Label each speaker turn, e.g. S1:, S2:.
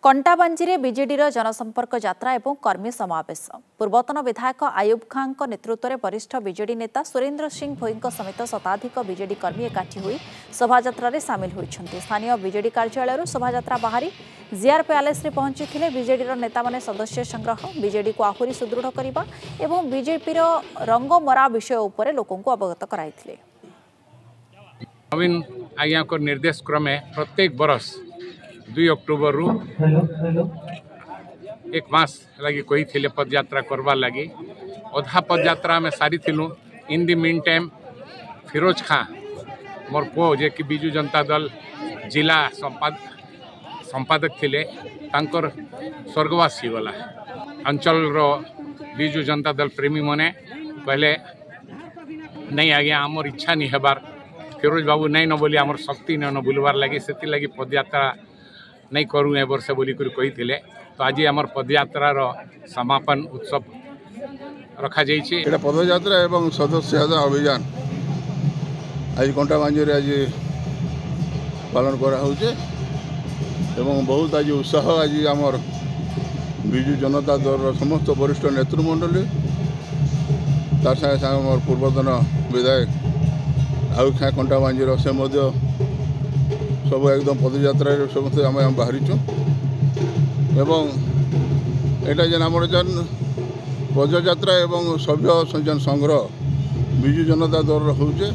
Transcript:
S1: कंटाबांजी बीजेडीर जनसंपर्क यात्रा एवं कर्मी समावेश पूर्वतन विधायक आयुब खां नेतृत्व में वरिष्ठ बीजेडी नेता सुरेंद्र सिंह भोई समेत शताधिक बीजेडी कर्मी एकाठी होई शोभायात्रा रे सामिल होइछन्ति। स्थानीय बीजेडी कार्यालय शोभायात्रा बाहरी जीआर पैलेस रे पहुंची बीजेडीर नेता माने सदस्य संग्रह बीजेडी को आहुरी सुदृढ़ करने एवं बीजेपीर रंगमरा विषय उपर लोकों को अवगत कराइथिले।
S2: नवीन आज्ञा को निर्देश क्रमे प्रत्येक बरस 2 अक्टोबर रु एक मास लगी कही थे पदयात्रा करवार लगी अधा पदयात्रा में सारी थिलु। इन दी मीन टाइम फिरोज खां मोर पो जे कि बिजु जनता दल जिला संपादक थिले तांकर स्वर्गवास हो गला। अंचल रो बिजु जनता दल प्रेमी मने कहले नहीं आज्ञा आमर इच्छा नहीं हेबार फिरोज बाबू नहीं न बोली आमर शक्ति न बुलवार लगी से लगी पदयात्रा नहीं करूँ ए वर्ष बोली कही थे। तो आज आम पदयात्रार समापन उत्सव रखा जाइए।
S3: पदयात्रा एवं सदस्यता अभियान आज कंटाबांजी आज पालन कराऊे एवं बहुत आज उत्साह आज आमर विजु जनता दल समस्त वरिष्ठ नेतृमंडली तार सागे सागे पूर्वतन विधायक आयुब खां कंटाबांजी से सब एकदम पदयात्रा समस्त आम बाहरी एवं एटा जेन आम जेन पदयात्रा एवं सभ्य संग्रह विजु जनता दल होचे